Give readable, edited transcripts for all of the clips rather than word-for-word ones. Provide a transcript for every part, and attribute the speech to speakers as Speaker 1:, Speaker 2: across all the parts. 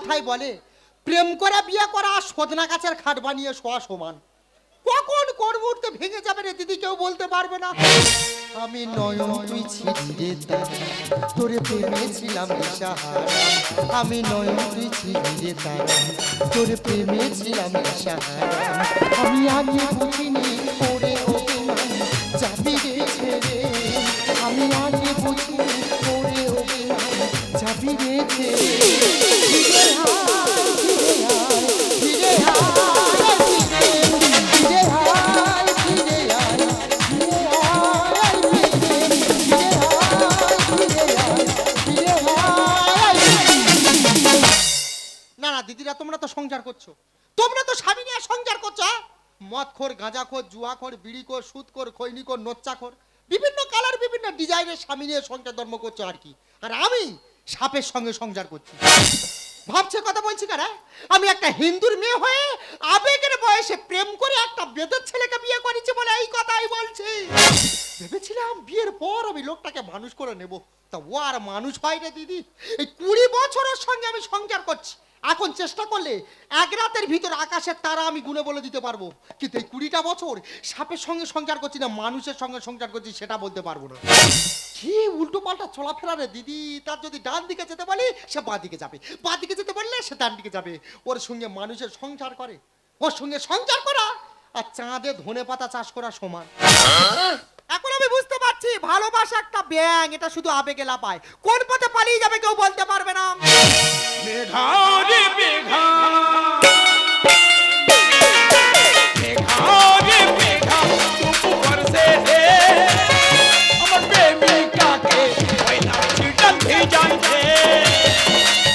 Speaker 1: কথাই বলে, প্রেম করে বিয়ে করা সজনা গাছের খাট বানিয়ে শোয়া সমান। কখন কোন মুহূর্তে ভেঙে যাবে রে দিদি কেউ বলতে পারবে না। আমি নয়ন তুই ছিলি রে তারা, তোরে প্রেমে ছিলাম দিশাহারা। আমি নয়ন তুই ছিলি রে তারা, তোরে প্রেমে ছিলাম দিশাহারা। আমি আগে বুঝিনি করে অভিমান যাবি রে ছেড়ে। আমি আগে বুঝিনি করে অভিমান যাবি রে ছেড়ে। ফিরে আয়, ফিরে আয়, ফিরে আয়, ফিরে আয়, ফিরে আয়, ফিরে আয়, ফিরে আয়। না না দিদিরা, তোমরা তো সংসার করছো, তোমরা তো স্বামী নিয়ে সংসার করছো। মদ খোর, গাঁজা খোর, জুয়া খোর, বিড়ি খোর, সুদ খোর, খৈনি খোর, নোচ্চা খোর, বিভিন্ন কালার বিভিন্ন ডিজাইনের স্বামী নিয়ে সংসার ধর্ম করছো আর কি। আর আমি সাপের সঙ্গে সংসার করছি। ভাবছে কথা বলছি কারা? আমি একটা হিন্দুর মেয়ে হয়ে আবেগের বয়সে প্রেম করে একটা বেদের ছেলেকে বিয়ে করেছি বলে এই কথাই বলছি। ভেবেছিলাম বিয়ের পর আমি লোকটাকে মানুষ করে নেব, তা ও আর মানুষ হয় রে দিদি। এই 20 বছরের সঙ্গে আমি সংসার করছি। এখন চেষ্টা করলে এক রাতের ভিতর আকাশের তারা আমি গুনে বলে দিতে পারবো, কিন্তু এই 20টা বছর সাপের সঙ্গে সংসার করছি না মানুষের সঙ্গে সংসার করছি সেটা বলতে পারবো না। কি উল্টো পাল্টা চলাফেরা রে দিদি। তার যদি ডান দিকে যেতে বলি সে বাঁ দিকে যাবে, বাঁ দিকে যেতে বললে সে ডান দিকে যাবে। ওর সঙ্গে মানুষের সংসার করে, ওর সঙ্গে সংসার করা আর চাঁদে ধনে পাতা চাষ করা সমান। এখন আমি বুঝতে পারছি ভালোবাসা একটা ব্যাং, এটা শুধু আবেগে লাপায়, কোন পথে পালিয়ে যাবে কেউ বলতে পারবে না।
Speaker 2: মেঘা রে মেঘা, মেঘা রে মেঘা, চুপ করছে রে আমার প্রেমিকাকে পয়লা ছিটাল ভিজান রে।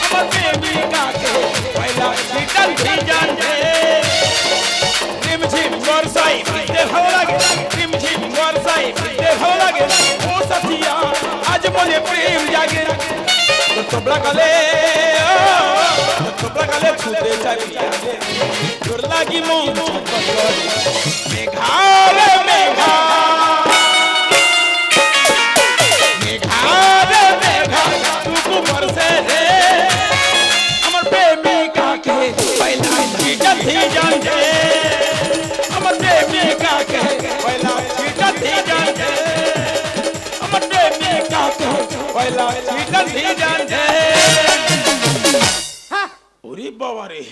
Speaker 2: আমার প্রেমিকাকে পয়লা ছিটাল ভিজান রে। ঝিমঝিম বর্ষায় ভিজতে ভালো লাগে, ঝিমঝিম বর্ষায় ভিজতে ভালো লাগে। ও সাথিয়া আজ মনে প্রেম জাগে, তোবলা গালে ছুটে চালিয়ে তোর লাগি মন ছটফট করে। মেঘা রে মেঘা, মেঘা রে মেঘা, টুকু বরসে রে আমার প্রেমিকাকে পয়লা ছিটাল ভিজান রে। আমার প্রেমিকাকে পয়লা ছিটাল ভিজান রে। আমার প্রেমিকাকে পয়লা ছিটাল ভিজান রে। ওরে বাবা রে,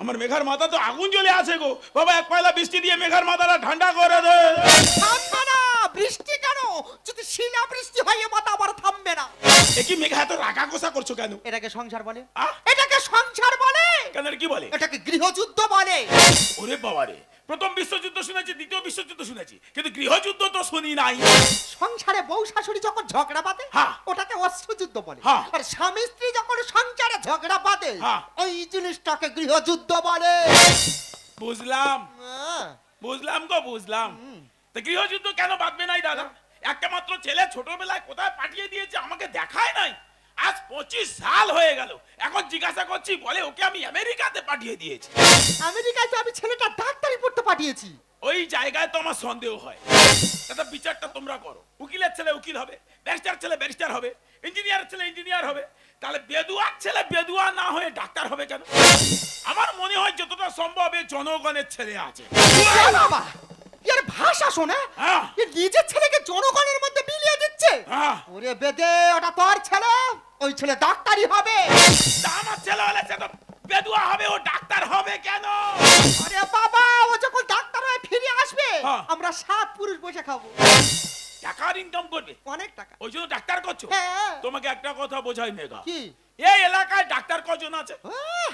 Speaker 2: আমার মেঘার মাথা তো আগুন জ্বলে আছে গো বাবা। এক পয়লা বৃষ্টি দিয়ে মেঘার মাথাটা ঠান্ডা করে দে।
Speaker 1: থামবে না বৃষ্টি কেন? যদি শিলা বৃষ্টি হয় মাথা আবার থামবে না।
Speaker 2: এ কি মেঘা এত রাগা গোসা করছো কেন?
Speaker 1: এটাকে সংসার বলে।
Speaker 2: আহ?
Speaker 1: এটাকে সংসার বলে।
Speaker 2: কেন কি বলে?
Speaker 1: এটাকে গৃহযুদ্ধ বলে।
Speaker 2: ওরে বাবা রে, প্রথম বিশ্বযুদ্ধ শুনেছি, দ্বিতীয় বিশ্বযুদ্ধ শুনেছি, কিন্তু গৃহযুদ্ধ তো শুনি নাই।
Speaker 1: সংসারে বউ শাশুড়ি যখন ঝগড়া বাঁধে
Speaker 2: হ্যাঁ।
Speaker 1: ওটাকে অস্ত্রযুদ্ধ বলে।
Speaker 2: হ্যাঁ।
Speaker 1: আর স্বামী স্ত্রী যখন সংসারে ঝগড়া বাঁধে
Speaker 2: হ্যাঁ।
Speaker 1: ওই জিনিসটাকে গৃহযুদ্ধ বলে।
Speaker 2: বুঝলাম
Speaker 1: হ্যাঁ।
Speaker 2: বুঝলাম গো বুঝলাম। তো গৃহযুদ্ধ কেন বাঁধবে নাই দাদা? একটা মাত্র ছেলে ছোটবেলায় কোথায় পাঠিয়ে দিয়েছে আমাকে দেখায় নাই। আজ 25 সাল হয়ে গেল, এখন জিজ্ঞাসা করছি বলে ওকে আমি আমেরিকাতে পাঠিয়ে দিয়েছি।
Speaker 1: আমেরিকায় তো আমি ছেলেটা ডাক্তারি পড়তে পাঠিয়েছি।
Speaker 2: ওই জায়গায় তো আমার সন্দেহ হয়। দাদা বিচারটা তোমরা করো। উকিলের ছেলে উকিল হবে, ব্যারিস্টার ছেলে ব্যারিস্টার হবে, ইঞ্জিনিয়ার ছেলে ইঞ্জিনিয়ার হবে, তাহলে বেদুয়ার ছেলে বেদুয়া না হয়ে ডাক্তার হবে কেন? আমার মনে হয় যতটা সম্ভব এই জনগণের ছেলে আছে।
Speaker 1: বাবা এর ভাষা শোনা,
Speaker 2: হ্যাঁ।
Speaker 1: এ নিজের ছেলেকে জনগণের মধ্যে বিলিয়ে দিচ্ছে।
Speaker 2: হ্যাঁ।
Speaker 1: ওরে বেদে, ওটা তোর ছেলে, ওই ছেলে ডাক্তারি হবে।
Speaker 2: তা আমার ছেলে হলে সে তো বেদুয়া হবে, ও ডাক্তার হবে কেন?
Speaker 1: আরে বাবা, ও যখন ডাক্তার হয়ে ফিরে আসবে
Speaker 2: হ্যাঁ।
Speaker 1: আমরা 7 পুরুষ বসে খাবো।
Speaker 2: টাকার ইনকাম করবে,
Speaker 1: অনেক টাকা।
Speaker 2: ওই জন্য ডাক্তার করছো।
Speaker 1: হ্যাঁ।
Speaker 2: তোমাকে একটা কথা বোঝাই মেঘা,
Speaker 1: কি?
Speaker 2: এই এলাকায় ডাক্তার কজন আছে?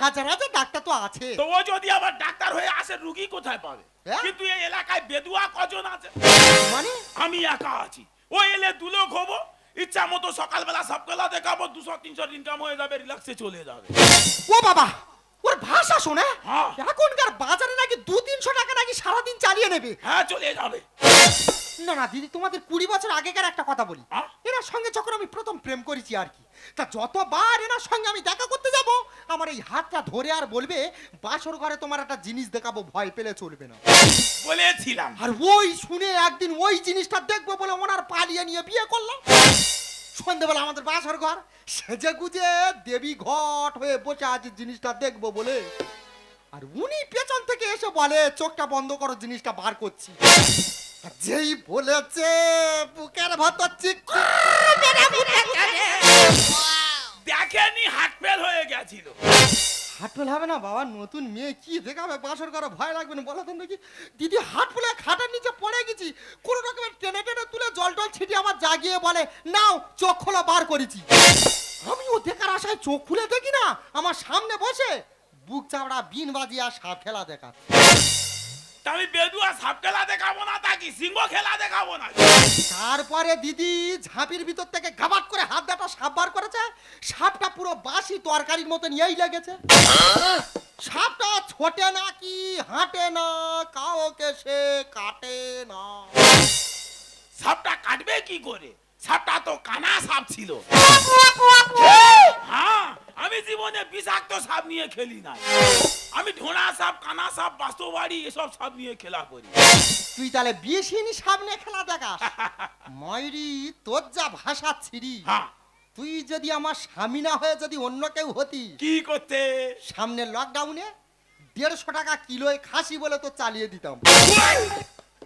Speaker 1: হাজার হাজার ডাক্তার তো আছে।
Speaker 2: তো ও যদি আবার ডাক্তার হয়ে আসে রুগী কোথায় পাবে?
Speaker 1: হ্যাঁ?
Speaker 2: কিন্তু এই এলাকায় বেদুয়া কজন আছে?
Speaker 1: মানে
Speaker 2: আমি একা আছি। ও এলে 2 লোক হবো, ইচ্ছা মতো সকালবেলা সববেলা দেখাবো, 200-300 ইনকাম হয়ে যাবে, রিল্যাক্সে চলে যাবে।
Speaker 1: ও বাবা, ওর ভাষা শোনা,
Speaker 2: হ্যাঁ।
Speaker 1: এখনকার বাজারে নাকি 200-300 টাকা নাকি সারাদিন চালিয়ে নেবে।
Speaker 2: হ্যাঁ চলে যাবে।
Speaker 1: না না দিদি, তোমাদের 20 বছর আগেকার একটা কথা বলি।
Speaker 2: হ্যাঁ?
Speaker 1: এনার সঙ্গে যখন আমি প্রথম প্রেম করেছি আর কি, তা যতবার এনার সঙ্গে আমি দেখা করতে যাব আমার এই হাতটা ধরে আর বলবে বাসর ঘরে তোমার একটা জিনিস দেখাবো, ভয় পেলে চলবে না।
Speaker 2: বলেছিলাম।
Speaker 1: আর ওই শুনে একদিন ওই জিনিসটা দেখবো বলে ওনার পালিয়ে নিয়ে বিয়ে করলাম। সন্ধ্যেবেলা আমাদের বাসর ঘর সেজে গুজে দেবী ঘট হয়ে বসে আছে জিনিসটা দেখবো বলে, আর উনি পেছন থেকে এসে বলে চোখটা বন্ধ করো, জিনিসটা বার করছি। আর যেই বলেছে বুকের ভেতর
Speaker 2: দেখেনি হাট ফেল হয়ে গেছিল।
Speaker 1: হাট ফেল হবে না বাবা, নতুন মেয়ে কি দেখাবে বাসর ঘরে, ভয় লাগবে না বলো তো দেখি। দিদি হাট ফেলে খাটের নিচে পড়ে গেছি, কোনো রকমের টেনে টেনে তুলে জল টল ছিটিয়ে আমার জাগিয়ে বলে নাও চোখ খোলা বার করেছি। আমিও দেখার আশায় চোখ খুলে দেখি না, আমার সামনে বসে বুক চাপড়া বিন বাজিয়া সাপ খেলা দেখা।
Speaker 2: তা আমি বেদুয়া সাপ খেলা দেখাবো না, তা কি সিংহ খেলা দেখাবো না?
Speaker 1: তারপরে দিদি ঝাঁপির ভিতর থেকে গাবাট করে হাত দাটা সাপ বার করেছে, সাপটা পুরো বাসি তরকারির মতন এই লেগেছে। সাপটা ছোটে না কি হাঁটে না, কাউকে সে কাটে না।
Speaker 2: সাপটা কাটবে কি করে? সাপটা তো কানা সাপ ছিল। হ্যাঁ, আমি জীবনে বিষাক্ত সাপ নিয়ে খেলি না। আমি ঢোড়া সাপ, কানা সাপ, বাস্তবাড়ি এসব সাপ নিয়ে খেলা করি।
Speaker 1: তুই তাহলে বিয়েসিনী সামনে খেলা দেখাস? ময়ূরী তোর যা ভাষা ছিড়ি,
Speaker 2: হ্যাঁ,
Speaker 1: তুই যদি আমার স্বামী না হয়ে যদি অন্য কেউ হতি,
Speaker 2: কি করতে?
Speaker 1: সামনে লকডাউনে 150 টাকা কিলোয় খাসি বলে তো চালিয়ে দিতাম।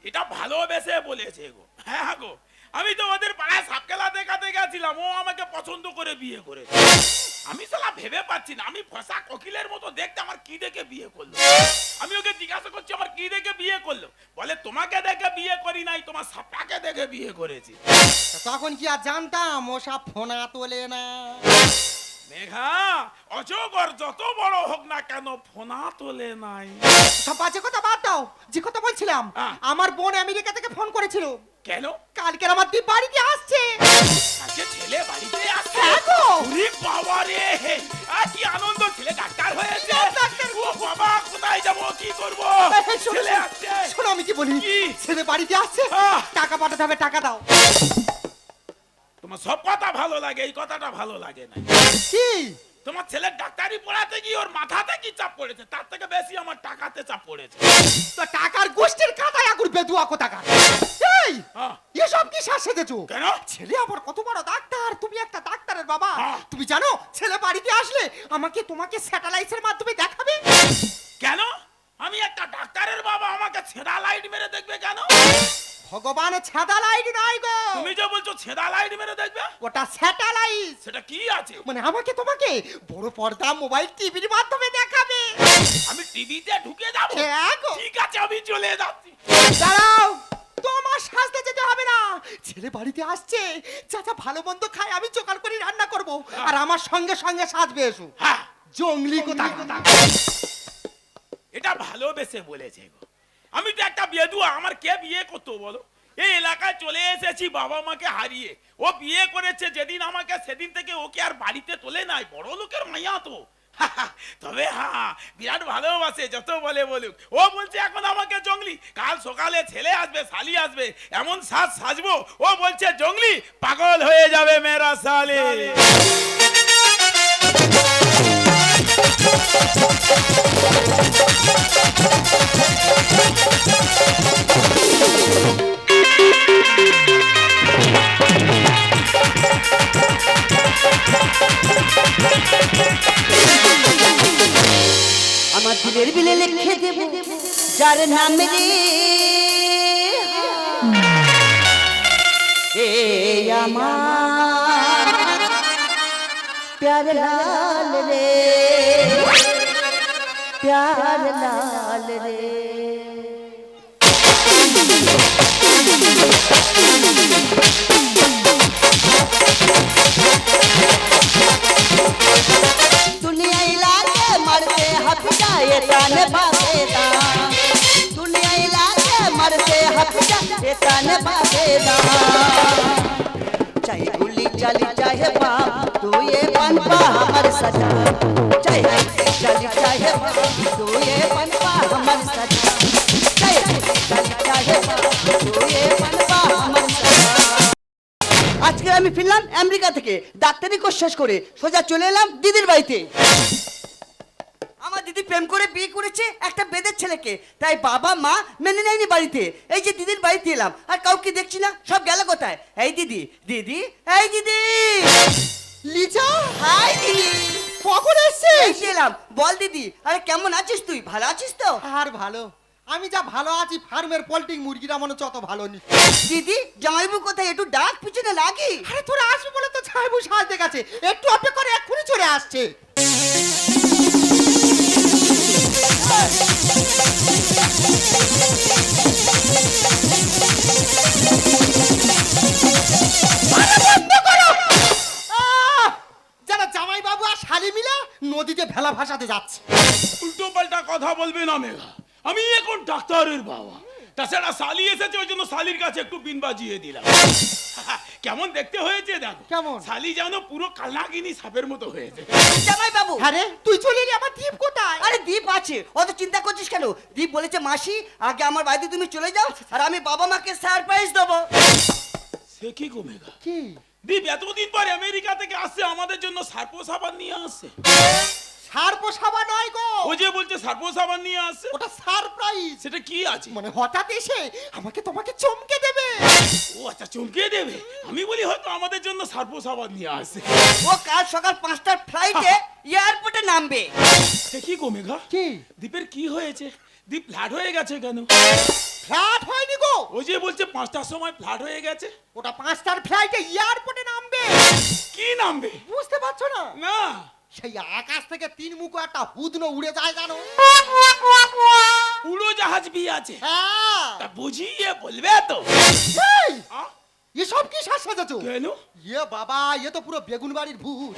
Speaker 2: এটা ভালোবেসে বলেছে গো। হ্যাঁ গো, আমি তো ওদের পাড়ায় সাপ খেলা দেখাতে গেছিলাম, ও আমাকে পছন্দ করে বিয়ে করেছে। আমি শালা ভেবে পাচ্ছি না, আমি ফসা কোকিলের মতো দেখতে, আমার কি দেখে বিয়ে করলো? আমি ওকে জিজ্ঞাসা করছি আমার কি দেখে বিয়ে করলো, বলে তোমাকে দেখে বিয়ে করি নাই, তোমার সাপটাকে দেখে বিয়ে করেছি।
Speaker 1: তখন কি আর জানতাম ও সব ফোনা তোলে না।
Speaker 2: মেঘা, অজগর যত বড় হোক না কেন ফোনা তোলে নাই।
Speaker 1: সব বাজে কথা বাদ দাও, যে কথা বলছিলাম,
Speaker 2: হ্যাঁ।
Speaker 1: আমার বোন আমেরিকা থেকে ফোন করেছিল।
Speaker 2: কেন?
Speaker 1: কালকে আমার দ্বীপ বাড়িতে আসছে।
Speaker 2: আজকে ছেলে বাড়িতে আসছে?
Speaker 1: হ্যাঁ গো।
Speaker 2: ওরে বাবা রে, কি আনন্দ, ছেলে ডাক্তার হয়েছে। ও বাবা, কোথায় যাব, কি করব?
Speaker 1: এই, শোনো,
Speaker 2: ছেলে
Speaker 1: শোনো,
Speaker 2: আসছে।
Speaker 1: শোনো আমি কি বলি,
Speaker 2: কি?
Speaker 1: ছেলে বাড়িতে আসছে,
Speaker 2: হ্যাঁ।
Speaker 1: টাকা পাঠাতে হবে, টাকা দাও।
Speaker 2: তোমার সব কথা ভালো লাগে, এই কথাটা ভালো লাগে না।
Speaker 1: কি?
Speaker 2: তোমার ছেলে ডাক্তারি পড়াতে গিয়ে ওর মাথাতে কি চাপ পড়েছে, তার থেকে বেশি আমার টাকাতে চাপ পড়েছে।
Speaker 1: তো টাকার গোষ্ঠীর কাটায় আগুর বেদুয়া কোথাকার। এই
Speaker 2: হ্যাঁ।
Speaker 1: এসব কি শাসে দেছো?
Speaker 2: কেন?
Speaker 1: ছেলে আবার কত বড় ডাক্তার, তুমি একটা ডাক্তারের বাবা।
Speaker 2: হ্যাঁ।
Speaker 1: তুমি জানো ছেলে বাড়িতে আসলে আমাকে তোমাকে স্যাটেলাইটের মাধ্যমে দেখাবে।
Speaker 2: কেন? আমি একটা ডাক্তারের বাবা, আমাকে ছেঁড়া লাইট মেরে দেখবে কেন?
Speaker 1: ভগবান ছেদা লাইট নাই গো,
Speaker 2: তুমি যে বলছো ছেঁড়া লাইট মেরে দেখবে,
Speaker 1: ওটা স্যাটেলাইট।
Speaker 2: সেটা কি আছে?
Speaker 1: মানে আমাকে তোমাকে বড় পর্দা মোবাইল টিভির মাধ্যমে দেখাবে।
Speaker 2: আমি টিভিতে ঢুকে যাবো?
Speaker 1: হ্যাঁ গো।
Speaker 2: ঠিক আছে, আমি চলে যাচ্ছি।
Speaker 1: দাঁড়াও, তোমার সাজতে যেতে হবে না, ছেলে বাড়িতে আসছে, চাচা ভালো মন্দ খায়, আমি জোগাড় করে রান্না করব, আর আমার সঙ্গে সঙ্গে সাজবে এসো।
Speaker 2: হ্যাঁ,
Speaker 1: জঙ্গলি কোথায়।
Speaker 2: এটা ভালোবেসে বলেছে গো। আমি তো একটা বেদুয়া, আমার কে বিয়ে করতো বলো? এই এলাকায় চলে এসেছি বাবা মাকে হারিয়ে, ও বিয়ে করেছে যেদিন আমাকে, সেদিন থেকে ওকে আর বাড়িতে তোলে নাই। বড় লোকের মাইয়া তো। তবে হ্যাঁ, বিরাট ভালোবাসে, যত বলে বলুক। ও বলছে এখন আমাকে জঙ্গলি, কাল সকালে ছেলে আসবে, শালি আসবে, এমন সাজ সাজবো, ও বলছে জঙ্গলি, পাগল হয়ে যাবে মেরা সালে।
Speaker 3: আমার দিলের বিলে লিখে দেব যার নাম রে, এ আমার প্যার লাল রে, প্যার লাল রে। दुनिया इलाके मरते हक जाए तान बाबेदा, दुनिया इलाके मरते हक जाए तान बाबेदा। चाहे गुली चली चाहे बाप, तू ये बनपा हमर सजा, चाहे गुली चली चाहे बाप, तू ये बनपा हमर सजा, चाहे गुली चली चाहे बाप, तू ये बनपा हमर सजा। আজকে আমি ফিরলাম আমেরিকা থেকে, ডাক্তারি কোর্স শেষ করে সোজা চলে এলাম দিদির বাড়িতে। আমার দিদি প্রেম করে বিয়ে করেছে একটা বেদের ছেলেকে, তাই বাবা মা মেনে নেয়নি বাড়িতে। এই যে দিদির বাড়িতে এলাম আর কাউকে দেখছি না, সব গেল কোথায়? এই দিদি, দিদি, এই দিদি,
Speaker 1: লিজা,
Speaker 3: হাই দিদি,
Speaker 1: কখন এসছিস?
Speaker 3: এই যে এলাম। বল দিদি, আরে কেমন আছিস তুই? ভালো আছিস তো?
Speaker 1: আর ভালো, আমি যা ভালো আছি ফার্মের পোল্ট্রি মুরগিরা মনে হচ্ছে অত ভালো নি।
Speaker 3: দিদি জামাইবু কোথায়? একটু ডাক পিছনে লাগি।
Speaker 1: আরে তোরা আসবি বলে তো ছাইবু সাজতে গেছে, একটু অপেক্ষা করে এক্ষুনি চলে আসছে। যারা জামাই বাবু আর শালি মিলে নদীতে ভেলা ভাসাতে যাচ্ছে।
Speaker 2: উল্টো পাল্টা কথা বলবে না মেঘা, আমি এখন ডাক্তারের বাবা। তাছাড়া শালি এসেছে, ওই জন্য শালির কাছে একটু বিন বাজিয়ে দিলাম। কেমন দেখতে হয়েছে দেখো।
Speaker 1: কেমন?
Speaker 2: শালি যেন পুরো কালনাগিনী সাপের মতো হয়েছে।
Speaker 3: জামাই বাবু,
Speaker 1: আরে তুই চলে এলি, আমার দ্বীপ কোথায়?
Speaker 3: আরে দীপ আছে, অত চিন্তা করছিস কেন? দীপ বলেছে মাসি আগে আমার বাড়িতে তুমি চলে যাও আর আমি বাবা মাকে সারপ্রাইজ দেবো।
Speaker 2: সে কি গো মেঘা,
Speaker 1: কি?
Speaker 2: দীপ এতদিন পরে আমেরিকা থেকে আসছে, আমাদের জন্য সার্পো সাবান নিয়ে আসছে।
Speaker 1: সার্প সাবা নয় গো,
Speaker 2: ও যে বলছে সার্পো সাবান নিয়ে আসছে,
Speaker 1: ওটা সারপ্রাইজ।
Speaker 2: সেটা কি আছে?
Speaker 1: মানে হঠাৎ এসে আমাকে তোমাকে চমকে দেবে।
Speaker 2: ও আচ্ছা, চমকে দেবে। আমি বলি হয়তো আমাদের জন্য সার্পো সাবান নিয়ে আসছে।
Speaker 3: ও কাল সকাল 5টার ফ্লাইটে এয়ারপোর্টে নামবে।
Speaker 2: সে কি গো মেঘা,
Speaker 1: কি?
Speaker 2: দীপের কি হয়েছে? দীপ ফ্ল্যাট হয়ে গেছে কেন?
Speaker 1: ফ্ল্যাট হয়নি গো,
Speaker 2: ও যে বলছে 5টার সময় ফ্ল্যাট হয়ে গেছে।
Speaker 1: ওটা 5টার ফ্লাইটে এয়ারপোর্টে নামবে।
Speaker 2: কি নামবে?
Speaker 1: বুঝতে পারছো না?
Speaker 2: না।
Speaker 1: সেই আকাশ থেকে 3 মুখো একটা হুদনো উড়ে যায় জানো।
Speaker 2: উড়ো জাহাজ বি আছে।
Speaker 1: হ্যাঁ।
Speaker 2: তা বুঝিয়ে বলবে তো।
Speaker 1: এই,
Speaker 2: আ?
Speaker 1: এসব কি শ্বাস সাজাচ্ছো?
Speaker 2: কেন?
Speaker 1: ইয়ে বাবা, এ তো পুরো বেগুন বাড়ির ভূত।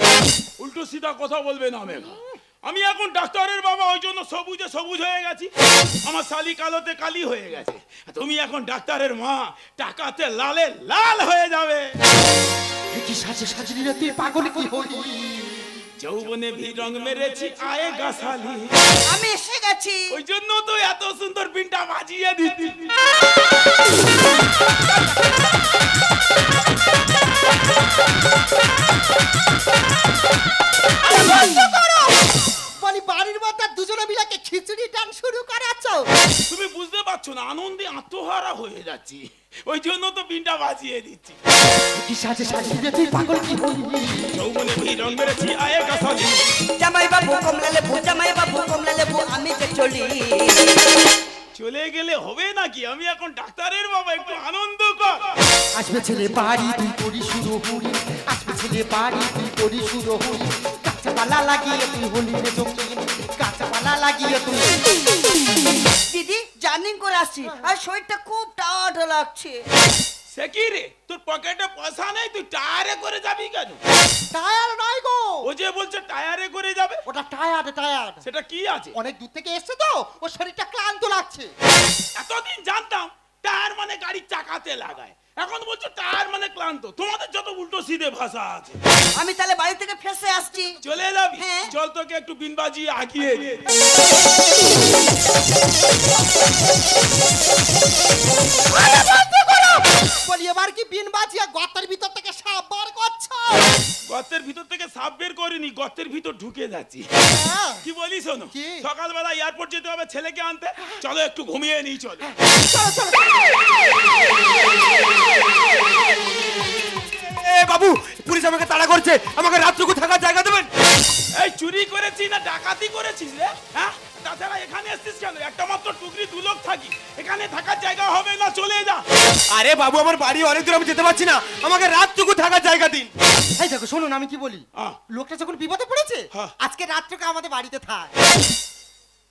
Speaker 2: উল্টো সিধা কথা বলবে না মেঘা। আমি এখন ডাক্তারের বাবা, ওই জন্য সবুজে সবুজ হয়ে গেছি। আমার শালি কালোতে কালি হয়ে গেছে। তুমি এখন ডাক্তারের মা, টাকাতে লালে লাল হয়ে যাবে।
Speaker 1: এ কি সাজে সাজলি রে তুই, পাগল কি হলি?
Speaker 2: যৌবনে ভি রং মেরেছি আয়েগা শালি।
Speaker 3: আমি এসে গেছি।
Speaker 2: ওই জন্য তো এত সুন্দর পিনটা বাজিয়ে দিতি।
Speaker 1: বলি বাড়ির মধ্যে দুজনে মিলে কি খিচুড়ি ডান শুরু করেছ?
Speaker 2: তুমি বুঝতে পারছো না, আনন্দে আত্মহারা হয়ে যাচ্ছি, ওই জন্য তো পিনটা বাজিয়ে দিচ্ছি।
Speaker 1: কি সাজে সাজলি রে তুই, পাগল কি হলি?
Speaker 2: যৌবনে ভি রং মেরেছি আয়েগা শালি।
Speaker 3: জামাই বাবু কমলা লেবু, জামাই বাবু কমলা লেবু, আমি যে চলি।
Speaker 2: চলে গেলে হবে নাকি? আমি এখন ডাক্তারের বাবা, একটু আনন্দ কর।
Speaker 1: আসবে ছেলে বাড়ি তুই করি শুরু হুড়ি, আসবে ছেলে বাড়ি তুই করি শুরু হুড়ি, কাঁচা পালা লাগিয়ে তুই হলি রে চমকি, কাঁচা পালা লাগিয়ে তুই।
Speaker 3: দিদি জার্নিং করে আসছি আর শরীরটা খুব টায়ার্ড লাগছে।
Speaker 2: সে কি রে, তোর পকেটে পয়সা নেই, তুই টায়ারে করে যাবি কেন?
Speaker 1: টায়ার নয় গো,
Speaker 2: ও যে বলছে টায়ারে করে যাবে,
Speaker 1: ওটা টায়ার্ড টায়ার্ড।
Speaker 2: সেটা কি আছে?
Speaker 1: অনেক দূর থেকে এসছে তো, ওর শরীরটা ক্লান্ত লাগছে।
Speaker 2: এতদিন জানতাম টায়ার মানে গাড়ির চাকাতে লাগায়, এখন বলছো টায়ার মানে ক্লান্ত। তোমাদের যত উল্টো সিধে ভাষা আছে।
Speaker 3: আমি তাহলে বাড়ি থেকে ফেসে আসছি।
Speaker 2: চলে যাবি?
Speaker 3: হ্যাঁ।
Speaker 2: চল তোকে একটু বিন বাজিয়ে আগিয়ে দিই।
Speaker 1: বলি এবার কি বিন বাজিয়ে গর্তের ভিতর থেকে সাপ বার করছো?
Speaker 2: গর্তের ভিতর থেকে সাপ বের করিনি, গর্তের ভিতর ঢুকে যাচ্ছি।
Speaker 1: হ্যাঁ।
Speaker 2: কি বলি শোনো,
Speaker 1: কি?
Speaker 2: সকালবেলা এয়ারপোর্ট যেতে হবে ছেলেকে আনতে, চলো একটু ঘুমিয়ে নিই। চলো
Speaker 1: চলো চলো।
Speaker 4: এ বাবু, পুলিশ আমাকে তাড়া করছে, আমাকে রাতটুকু থাকার জায়গা দেবেন?
Speaker 2: এই চুরি করেছি না ডাকাতি করেছিস রে? হ্যাঁ, তাছাড়া এখানে এসেছিস কেন? একটা মাত্র টুকরি, 2 লোক থাকি, এখানে থাকার জায়গা হবে না, চলে যা।
Speaker 4: আরে বাবু, আমার বাড়ি অনেক দূর, আমি যেতে পারছি না, আমাকে রাতটুকু থাকার জায়গা দিন।
Speaker 1: এই দেখো শুনুন, আমি কি বলি, লোকটা যখন বিপদে পড়েছে,
Speaker 2: হ্যাঁ।
Speaker 1: আজকে রাত্রকে আমাদের বাড়িতে থাক।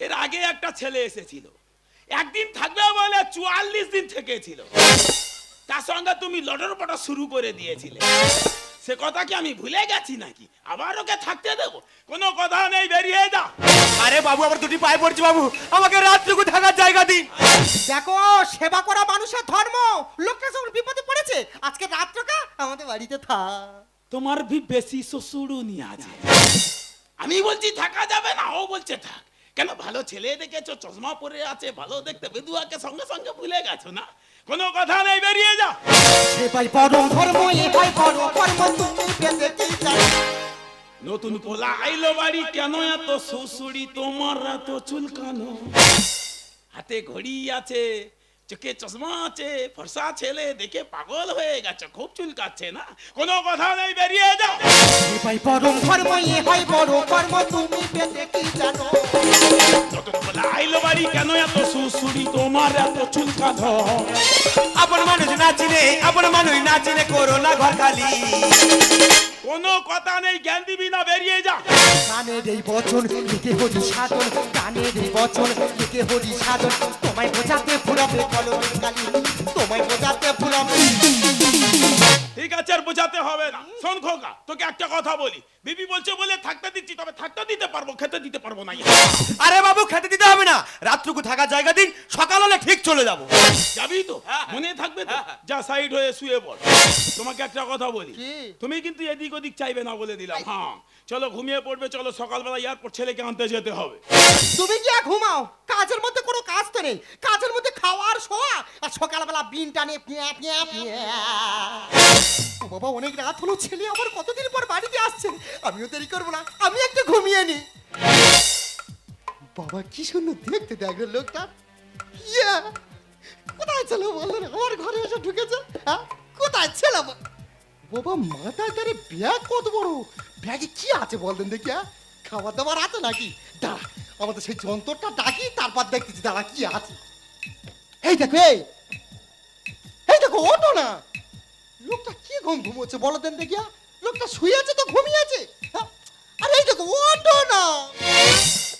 Speaker 2: এর আগে একটা ছেলে এসেছিল, একদিন থাকবে বলে 44 দিন থেকেছিল। তার সঙ্গে তুমি লটর পটর শুরু করে দিয়েছিলে, সে কথা কি আমি ভুলে গেছি নাকি? আবার ওকে থাকতে দেবো? কোনো কথা নেই, বেরিয়ে যা।
Speaker 4: আরে বাবু, আমার দুটি পায়ে পড়ছে বাবু, আমাকে রাতটুকু থাকার জায়গা দিন।
Speaker 1: দেখো, সেবা করা মানুষের ধর্ম। লোকটা যখন বিপদে পড়েছে, আজকে রাত্রকা আমাদের বাড়িতে থাক।
Speaker 2: তোমার ভি বেশি শ্বশুরুনি আছে। আমি বলছি থাকা যাবে না, ও বলছে থাক। কেন, ভালো ছেলে দেখেছো, চশমা পরে আছে, ভালো দেখতে, বেদুয়াকে সঙ্গে সঙ্গে ভুলে গেছো না? কোনো কথা নেই, বেরিয়ে যা।
Speaker 1: সেবাই পরম ধর্ম, এটাই বড় কর্ম, তুমি পেতে কি চাই?
Speaker 2: নতুন পোলা আইলো বাড়ি, কেন এত শ্বশুরি তোমার এত চুলকানো? হাতে ঘড়ি আছে, চোখে চশমা আছে, ফর্সা ছেলে দেখে পাগল হয়ে গেছে, খুব চুলকাচ্ছে না? কোনো কথা নেই, বেরিয়ে যাও।
Speaker 1: ভাই পরম ধর্ম এ হয় বড় কর্ম, তুমি পেতে কি জানো?
Speaker 2: নতুন পোলা আইলো বাড়ি, কেন এত শ্বশুরি তোমার এত চুলকানো?
Speaker 4: আপন মানুষ না চিনে, আপন মানুষ না চিনে করো না ঘর খালি।
Speaker 2: কোনো কথা নেই, জ্ঞান দিবি না, বেরিয়ে যা।
Speaker 1: কানের এই বচন লিখে হরি সাধন, কানের এই বচন লিখে হরি সাধন, তোমায় বোঝাতে ফুরাবে কলমের কালি, তোমায় বোঝাতে ফুরাবে।
Speaker 2: ঠিক আছে, আর বোঝাতে হবে না। শোন খোকা, তোকে একটা কথা বলি, বিবি বলছে বলে থাকতে দিচ্ছি, তবে থাকতে দিতে পারবো, খেতে দিতে পারবো না।
Speaker 4: আরে বাবু, খেতে দিতে হবে না, রাতটুকু থাকার জায়গা দিন, সকাল হলে ঠিক চলে যাবো।
Speaker 2: যাবি তো? মনে থাকবে তো? যা সাইড হয়ে শুয়ে পড়। তোমাকে একটা কথা বলি,
Speaker 1: কি?
Speaker 2: তুমি কিন্তু এদিক ওদিক চাইবে না বলে দিলাম। হ্যাঁ, চলো ঘুমিয়ে পড়বে, চলো সকালবেলা এয়ারপোর্ট ছেলেকে আনতে যেতে হবে।
Speaker 1: তুমি কি আর ঘুমাও? কাজের মধ্যে কোনো কাজ তো নেই, কাজের মধ্যে খাওয়া আর শোয়া, আর সকালবেলা বিন টানে পিয়া পিয়া পিয়া। ও বাবা, অনেক রাত হলো, ছেলে আবার কতদিন পর বাড়িতে আসছে, আমিও দেরি করবো না, আমি একটু ঘুমিয়ে নি। বাবা কি সুন্দর দেখতে, দেখো লোকটা। ইয়া, কোথায় ছিল বলো না, আমার ঘরে এসে ঢুকেছে। হ্যাঁ, কোথায় ছিল? বাবা মাথায় তারে ব্যাগ কত বড়, ব্যাগে কি আছে বলতেন দেখি? হ্যাঁ, খাবার দাবার আছে নাকি? দাঁড়া, আমাদের সেই যন্ত্রটা ডাকি, তারপর দেখতেছি দাঁড়া কি আছে। এই দেখো, এই দেখো, ওঠো না। লোকটা কি ঘুমোচ্ছে বলো দেন দেখি? লোকটা শুয়ে আছে তো ঘুমিয়েছে? হ্যাঁ? আরে এই দেখো, ওঠো না।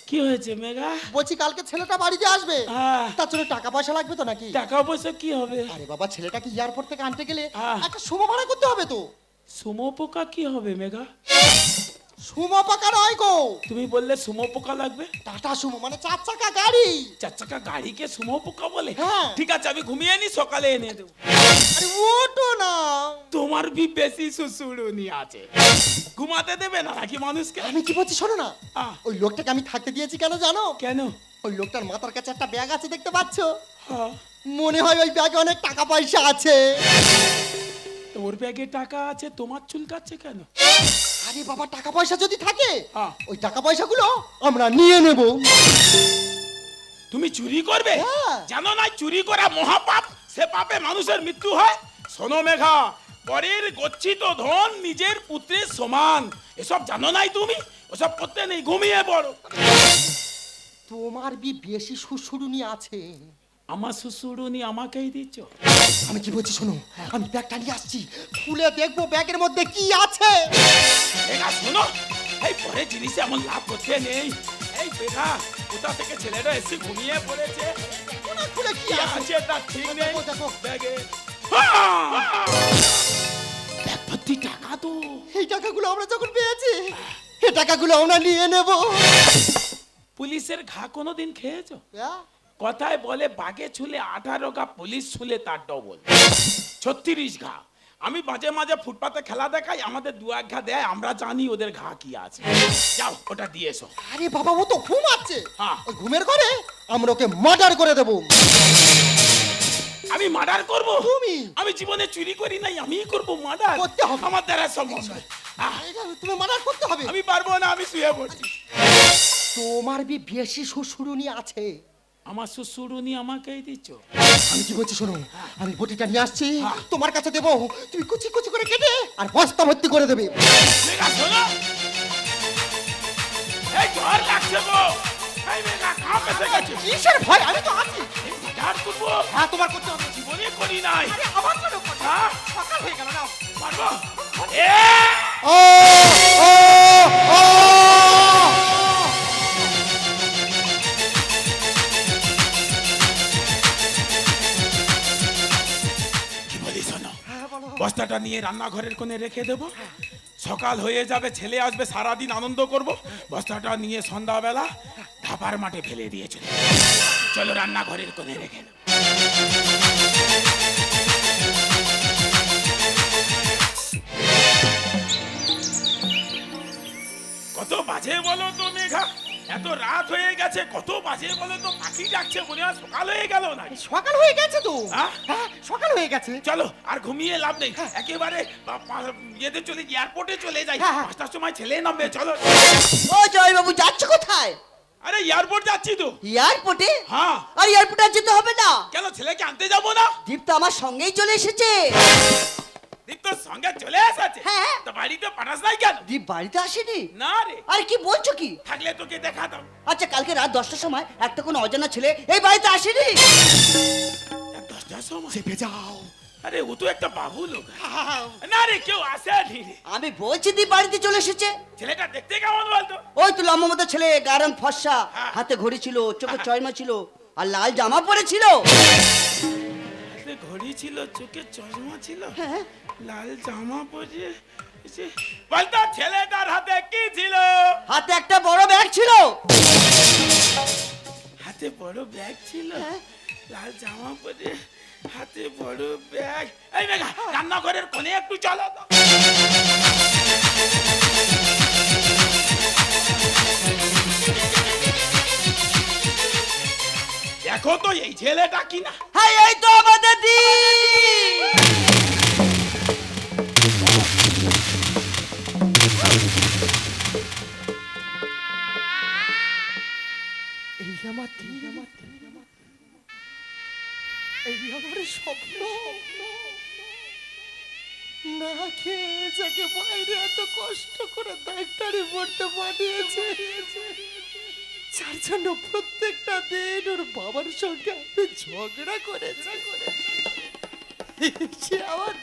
Speaker 2: কি হয়েছে মেঘা?
Speaker 1: বলছি কালকে ছেলেটা বাড়িতে আসবে,
Speaker 2: হ্যাঁ।
Speaker 1: তার জন্য টাকা পয়সা লাগবে তো নাকি?
Speaker 2: টাকা পয়সা কি হবে?
Speaker 1: আরে বাবা, ছেলেটাকে এয়ারপোর্ট থেকে আনতে গেলে
Speaker 2: হ্যাঁ।
Speaker 1: একটা সুমো ভাড়া করতে হবে তো।
Speaker 2: সুমো পোকা কি হবে মেঘা?
Speaker 1: সুমো পাকা নয় গো,
Speaker 2: তুমি বললে সুমো পোকা লাগবে।
Speaker 1: টাটা সুমো মানে 4 চাকা গাড়ি।
Speaker 2: 4 চাকা গাড়িকে সুমো পোকা বলে?
Speaker 1: হ্যাঁ।
Speaker 2: ঠিক আছে, আমি ঘুমিয়ে নি, সকালে এনে দেবো।
Speaker 1: আরে ওঠো না।
Speaker 2: তোমার বি বেশি শ্বশুরুনি আছে, ঘুমাতে দেবে না নাকি মানুষকে?
Speaker 1: আমি কি বলছি শোনো না,
Speaker 2: আহ।
Speaker 1: ওই লোকটাকে আমি থাকতে দিয়েছি কেন জানো?
Speaker 2: কেন?
Speaker 1: ওই লোকটার মাথার কাছে একটা ব্যাগ আছে, দেখতে পাচ্ছো?
Speaker 2: হ্যাঁ।
Speaker 1: মনে হয় ওই ব্যাগে অনেক টাকা পয়সা আছে।
Speaker 2: তোর ব্যাগে টাকা আছে, তোমার চুলকাচ্ছে কেন?
Speaker 1: আরে বাবা, টাকা পয়সা যদি থাকে
Speaker 2: হ্যাঁ।
Speaker 1: ওই টাকা পয়সাগুলো আমরা নিয়ে নেব।
Speaker 2: তুমি চুরি করবে?
Speaker 1: হ্যাঁ।
Speaker 2: জানো না চুরি করা মহাপাপ, সে পাপে মানুষের মৃত্যু হয়। শোনো মেঘা, পরের গচ্ছিত ধন নিজের পুত্রের সমান, এসব জানো নাই তুমি? ওসব করতে নেই, ঘুমিয়ে পড়ো।
Speaker 1: তোমার বেশি শ্বশুরুনি আছে।
Speaker 2: আমার শ্বশুরুনি আমাকেই দিচ্ছ?
Speaker 1: আমি কি বলছি শোনো, আমি ব্যাগটা নিয়ে আসছি, খুলে দেখবো ব্যাগের মধ্যে কি আছে।
Speaker 2: মেঘা শোনো, এই পরের জিনিসে এমন লাভ করতে নেই। এই মেঘা, কোথা থেকে ছেলেটা এসে ঘুমিয়ে পড়েছে,
Speaker 1: খুলে খুলে কি
Speaker 2: কি
Speaker 1: আছে?
Speaker 2: আছে তার ঠিক নেই।
Speaker 1: দেখো, দেখো।
Speaker 2: ব্যাগে ব্যাগ ভর্তি টাকা তো।
Speaker 1: এই টাকাগুলো আমরা যখন পেয়েছি, এই টাকাগুলো আমরা নিয়ে নেব।
Speaker 2: পুলিশের ঘা কোনোদিন খেয়েছো?
Speaker 1: হ্যাঁ?
Speaker 2: কথায় বলে বাগে ছুলে 18 ঘা, পুলিশ ছুলে তার ডবল 36 ঘা। আমি মাঝে মাঝে ফুটপাতে খেলা দেখাই, আমাদের 2-1 ঘা দেয়, আমরা জানি ওদের ঘা কি আছে। যাও ওটা দিয়ে এসো।
Speaker 1: আরে বাবা, ও তো ঘুমাচ্ছে।
Speaker 2: হ্যাঁ।
Speaker 1: ওই ঘুমের ঘরে আমরা ওকে মার্ডার করে দেবো।
Speaker 2: আমি মার্ডার করব?
Speaker 1: তুমি?
Speaker 2: আমি জীবনে চুরি করি নাই, আমিই করব মার্ডার।
Speaker 1: করতে হবে।
Speaker 2: আমার দ্বারা সম্ভব নয়।
Speaker 1: তুমি মার্ডার করতে হবে।
Speaker 2: আমি পারবো না, আমি শুয়ে পড়ছি।
Speaker 1: তোমার বেশি শ্বশুরুনি আছে।
Speaker 2: আমার শ্বশুরুনি আমাকেই দিচ্ছ?
Speaker 1: আমি কি বলছি শোনো, আমি বটিটা নিয়ে আসছি,
Speaker 2: হ্যাঁ।
Speaker 1: তোমার কাছে দেবো, তুমি কুচি কুচি করে কেটে আর বস্তা ভর্তি করে দেবে।
Speaker 2: মেঘা শোনো, এই জ্বর লাগছে গো। এই মেঘা, ঘা পেতে গেছে।
Speaker 1: কিসের ভয়, আমি তো আছি।
Speaker 2: এই মার্ডার করবো?
Speaker 1: হ্যাঁ, তোমার করতে হবে।
Speaker 2: জীবনে করি নাই।
Speaker 1: আরে আমার জন্য করতে হবে।
Speaker 2: হ্যাঁ?
Speaker 1: সকাল হয়ে গেল না।
Speaker 2: পারবো?
Speaker 1: ও ও ও
Speaker 2: কি বলি শোনো,
Speaker 1: হ্যাঁ, বলো।
Speaker 2: বস্তাটা নিয়ে রান্নাঘরের কোণে রেখে দেবো, সকাল হয়ে যাবে, ছেলে আসবে, সারাদিন আনন্দ করব। বস্তাটা নিয়ে সন্ধ্যাবেলা ধাপার মাঠে ফেলে দিয়ে চলে যাবো। চলো রান্নাঘরের কোণে রেখে দেবো। কত বাজে বলো তো মেঘা? এত রাত হয়ে গেছে, কত বাজে বলে তো, পাখি ডাকছে, মনে হয় সকাল হয়ে গেল না?
Speaker 1: সকাল হয়ে গেছে তো।
Speaker 2: হ্যাঁ?
Speaker 1: হ্যাঁ, সকাল হয়ে গেছে।
Speaker 2: চলো আর ঘুমিয়ে লাভ নেই, একেবারে ইয়েতে চলে, এয়ারপোর্টে চলে যাই।
Speaker 1: হ্যাঁ, হ্যাঁ।
Speaker 2: 5টার সময় ছেলে নামবে, চলো।
Speaker 3: ও জয় বাবু, যাচ্ছ কোথায়?
Speaker 2: আরে এয়ারপোর্ট যাচ্ছি তো।
Speaker 3: এয়ারপোর্টে?
Speaker 2: হ্যাঁ।
Speaker 3: আর এয়ারপোর্টে যেতে হবে না,
Speaker 2: কেন, ছেলেকে আনতে যাবো না?
Speaker 3: দীপ তো আমার সঙ্গেই চলে এসেছে।
Speaker 2: দীপ তোর সঙ্গে চলে এসেছে?
Speaker 3: হ্যাঁ।
Speaker 2: তা বাড়িতে পাঠাস নাই কেন?
Speaker 3: দীপ বাড়িতে আসেনি?
Speaker 2: না রে,
Speaker 3: আরে কি বলছো কি?
Speaker 2: থাকলে তোকে দেখাতাম।
Speaker 3: আচ্ছা, কালকে রাত 10টার সময় একটা কোনো অজানা ছেলে এই বাড়িতে আসেনি?
Speaker 2: 10টার সময়?
Speaker 1: চেপে যাও।
Speaker 2: আরে ও তো একটা বাবু লোক। না রে, কেউ আসেনি রে।
Speaker 3: আমি বলছি দীপ বাড়িতে চলে এসেছে।
Speaker 2: ছেলেটা দেখতে কেমন বলতো?
Speaker 3: ওই তো লম্বা মতো ছেলে, গায়ের রং ফর্সা,
Speaker 2: হ্যাঁ।
Speaker 3: হাতে ঘড়ি ছিল, চোখে চশমা ছিল, আর লাল জামা পরেছিল।
Speaker 2: হাতে ঘড়ি ছিল, চোখে চশমা ছিল,
Speaker 3: হ্যাঁ।
Speaker 2: লাল জামা পরে বলতো ছেলেটার হাতে কি ছিল?
Speaker 3: হাতে একটা বড় ব্যাগ ছিল।
Speaker 2: হাতে বড় ব্যাগ ছিল,
Speaker 3: হ্যাঁ।
Speaker 2: লাল জামা পরে, হাতে বড় ব্যাগ। এই মেঘা, রান্নাঘরের কোণে একটু চলো তো। দেখো তো এই ছেলেটা কিনা।
Speaker 3: হ্যাঁ, এই তো আমাদের দীপ।
Speaker 1: এই আমার এই আমার স্বপ্ন। না খেয়ে যাকে বাইরে এত কষ্ট করে ডাক্তারি পড়তে পাঠিয়েছে, যার জন্য প্রত্যেকটা দিন ওর বাবার সঙ্গে আমি ঝগড়া করেছে, সে আমার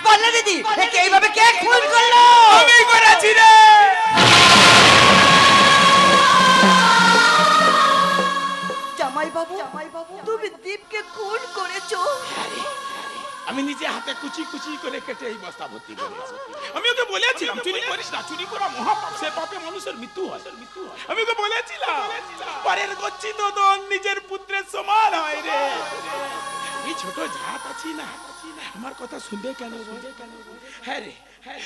Speaker 3: বললে দিদি, একে এইভাবে কে খুন করলো?
Speaker 2: আমি করেছি রে।
Speaker 3: জামাই বাবু, তুমি দীপকে খুন করেছো?
Speaker 2: আমি নিজে হাতে কুচি কুচি করে কেটে এই বস্তা ভর্তি করেছি। আমি ওকে বলেছিলাম চুরি করিস না, চুরি করা মহাপাপ, সে পাপে মানুষের মৃত্যু হয়। আমি ওকে বলেছিলাম পরের গচ্ছিত দন নিজের পুত্রের সমান হয় রে। এই ছোট জাত আছি না, আমার কথা শুনবে কেন? হ্যাঁ রে,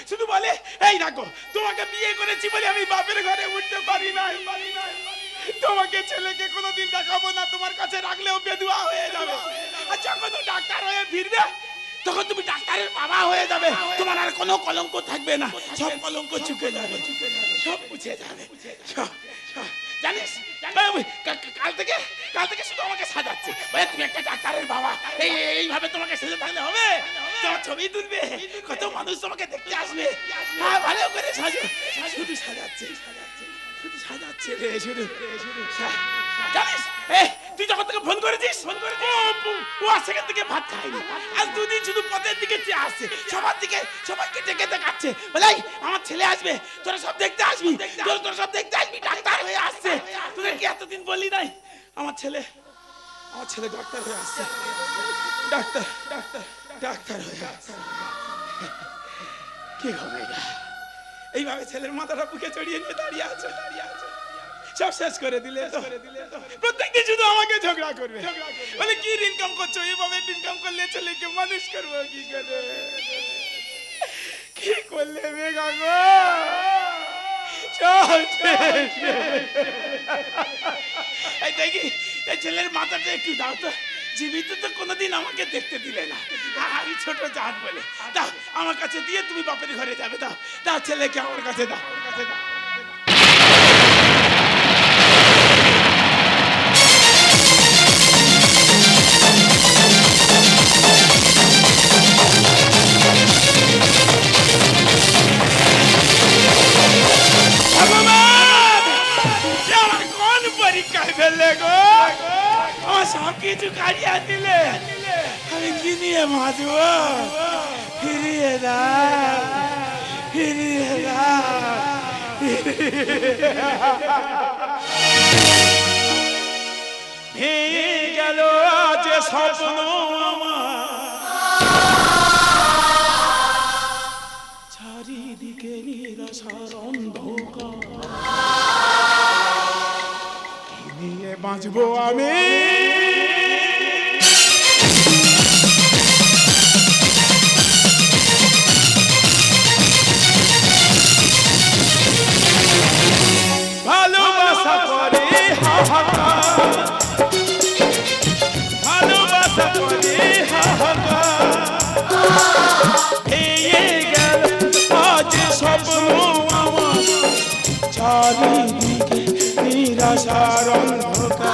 Speaker 2: শুধু বলে এই রাখো, তোমাকে বিয়ে করেছি বলে আমি বাপের ঘরে উঠতে পারি না, তোমাকে ছেলেকে কোনোদিন দেখাবো না, তোমার কাছে রাখলেও বেদুয়া হয়ে যাবে। আর যখন ও ডাক্তার হয়ে ফিরবে তখন তুমি ডাক্তারের বাবা হয়ে যাবে, তোমার আর কোনো কলঙ্ক থাকবে না, সব কলঙ্ক চুকে যাবে, সব মুছে যাবে। জানিস কাল থেকে শুধু আমাকে সাজাচ্ছে, বলে তুমি একটা ডাক্তারের বাবা, এইভাবে তোমাকে সেজে থাকলে হবে? তোমার ছবি তুলবে, কত মানুষ তোমাকে দেখতে আসবে, হ্যাঁ ভালো করে সাজো। শুধু সাজাচ্ছে, শুধু সাজাচ্ছে রে, শুধু। জানিস তুই যখন থেকে ফোন করেছিস, ও আর সেখান থেকে ভাত খায়নি, আজ দুদিন শুধু পথের দিকে চেয়ে আসছে, সবার দিকে, সবাইকে ডেকে দেখাচ্ছে, বলে আমার ছেলে আসবে, তোরা সব দেখতে আসবি, তোরা সব দেখতে আসবি, ডাক্তার হয়ে আসছে। তোদের কি এতদিন বললি নাই আমার ছেলে ডাক্তার হয়ে আসছে, ডাক্তার হয়ে আসছে। কি হবে না, এইভাবে ছেলের মাথাটা বুকে চড়িয়ে নিয়ে দাঁড়িয়ে আছে, সব শেষ করে দিলে তো। প্রত্যেকদিন শুধু আমাকে ঝগড়া করবে, বলে কি ইনকাম করছো, এইভাবে ইনকাম করলে ছেলেকে মানুষ করবো কি করে? কি করলে মেঘা গো, এই দেখি এই ছেলের মাথাটা একটু দাও তো, জীবিত তো কোনোদিন আমাকে দেখতে দিলে না, আমি ছোট জাত বলে। দাও আমার কাছে দিয়ে তুমি বাপের ঘরে যাবে, দাও ছেলেকে আমার কাছে দাও। আমার কোন পরীক্ষায় ফেললে গো, আমার সব কিছু কাটিয়ে দিলে, আমি কি নিয়ে বাঁচব? ফিরিয়ে দাও, ফিরিয়ে দাও। ভেঙে গেল আজ স্বপ্ন আমার, চারিদিকে নিরাশা নেশার অন্ধকার কি নিয়ে বাঁচবো আমি ভালোবাসা করে হাহাকার ভালোবাসা করে হাহাকার এই গেল আজ স্বপ্ন আমার চারিদিকে নিরাশার অন্ধকার